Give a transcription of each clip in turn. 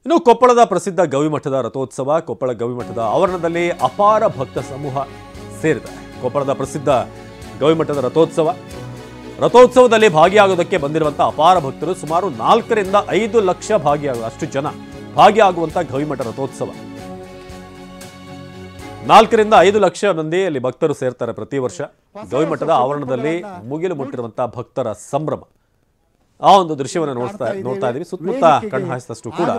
ಇನ್ನು ಕೊಪ್ಪಳದ ಪ್ರಸಿದ್ಧ ಗವಿಮಠದ ರಥೋತ್ಸವ ಕೊಪ್ಪಳ ಗವಿಮಠದ ಆವರಣದಲ್ಲಿ ಅಪಾರ ಭಕ್ತ ಸಮೂಹ ಸೇರಿದೆ. ಕೊಪ್ಪಳದ ಪ್ರಸಿದ್ಧ ಗವಿಮಠದ ರಥೋತ್ಸವದಲ್ಲಿ ಭಾಗಿಯಾಗೋದಕ್ಕೆ ಬಂದಿರುವಂತಹ ಅಪಾರ ಭಕ್ತರು ಸುಮಾರು 4 ರಿಂದ 5 ಲಕ್ಷ ಅಷ್ಟು ಜನ ಭಾಗಿಯಾಗುವಂತ ಗವಿಮಠ ರಥೋತ್ಸವ. 4 ರಿಂದ 5 ಲಕ್ಷ ಮಂದಿ ಅಲ್ಲಿ ಭಕ್ತರು ಸೇರ್ತಾರೆ ಪ್ರತಿ ವರ್ಷ. ಗವಿಮಠದ ಆವರಣದಲ್ಲಿ ಮುಗಿಲು ಮುಟ್ಟಿರುವಂತಹ ಭಕ್ತರ ಸಂಭ್ರಮ. ಆ ಒಂದು ದೃಶ್ಯವನ್ನು ನೋಡ್ತಾ ಇದೀವಿ. ಸುತ್ತಮುತ್ತ ಕಣ್ಣು ಹಾಯಿಸಿದಷ್ಟು ಕೂಡ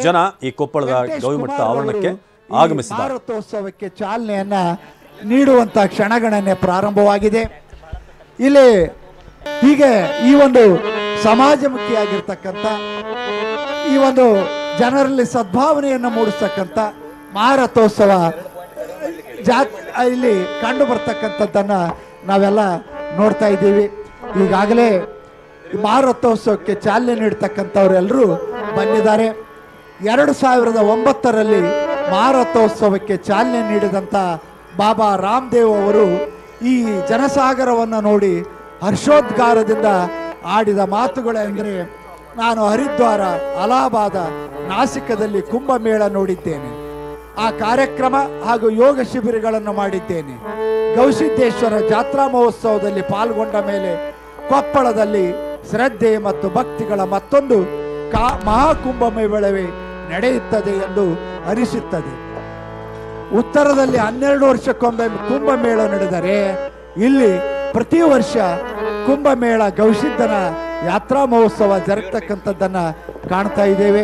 ಜನ ಈ ಕೊಪ್ಪಳದ ಗವಿಮಠದ ಆವರಣಕ್ಕೆ ಆಗಮಿಸಿದ್ದಾರೆ. ರಥೋತ್ಸವಕ್ಕೆ ಚಾಲನೆಯನ್ನ ನೀಡುವಂತ ಕ್ಷಣಗಣನೆ ಪ್ರಾರಂಭವಾಗಿದೆ. ಇಲ್ಲಿ ಹೀಗೆ ಈ ಒಂದು ಸಮಾಜಮುಖಿಯಾಗಿರ್ತಕ್ಕಂಥ ಈ ಒಂದು ಜನರಲ್ಲಿ ಸದ್ಭಾವನೆಯನ್ನು ಮೂಡಿಸ್ತಕ್ಕಂಥ ಮಹಾರಥೋತ್ಸವ ಇಲ್ಲಿ ಕಂಡು ಬರ್ತಕ್ಕಂಥದ್ದನ್ನ ನಾವೆಲ್ಲ ನೋಡ್ತಾ ಇದ್ದೀವಿ. ಈಗಾಗಲೇ ಮಹಾರಥೋತ್ಸವಕ್ಕೆ ಚಾಲನೆ ನೀಡ್ತಕ್ಕಂಥವರೆಲ್ಲರೂ ಬಂದಿದ್ದಾರೆ. 2009ರಲ್ಲಿ ಮಹಾರಥೋತ್ಸವಕ್ಕೆ ಚಾಲನೆ ನೀಡಿದಂಥ ಬಾಬಾ ರಾಮದೇವ್ ಅವರು ಈ ಜನಸಾಗರವನ್ನು ನೋಡಿ ಹರ್ಷೋದ್ಗಾರದಿಂದ ಆಡಿದ ಮಾತುಗಳೆಂದರೆ, ನಾನು ಹರಿದ್ವಾರ, ಅಲಹಾಬಾದ, ನಾಸಿಕದಲ್ಲಿ ಕುಂಭಮೇಳ ನೋಡಿದ್ದೇನೆ, ಆ ಕಾರ್ಯಕ್ರಮ ಹಾಗೂ ಯೋಗ ಶಿಬಿರಗಳನ್ನು ಮಾಡಿದ್ದೇನೆ. ಗವಿಸಿದ್ದೇಶ್ವರ ಜಾತ್ರಾ ಮಹೋತ್ಸವದಲ್ಲಿ ಪಾಲ್ಗೊಂಡ ಮೇಲೆ ಕೊಪ್ಪಳದಲ್ಲಿ ಶ್ರದ್ಧೆ ಮತ್ತು ಭಕ್ತಿಗಳ ಮತ್ತೊಂದು ಮಹಾಕುಂಭಮೇಳವೇ ನಡೆಯುತ್ತದೆ ಎಂದು ಅನಿಸುತ್ತದೆ. ಉತ್ತರದಲ್ಲಿ 12 ವರ್ಷಕ್ಕೊಮ್ಮೆ ಕುಂಭಮೇಳ ನಡೆದರೆ ಇಲ್ಲಿ ಪ್ರತಿ ವರ್ಷ ಕುಂಭಮೇಳ ಗವಿಸಿದ್ಧನ ಯಾತ್ರಾ ಮಹೋತ್ಸವ ಜರುಗತಕ್ಕಂಥದ್ದನ್ನು ಕಾಣ್ತಾ ಇದ್ದೇವೆ.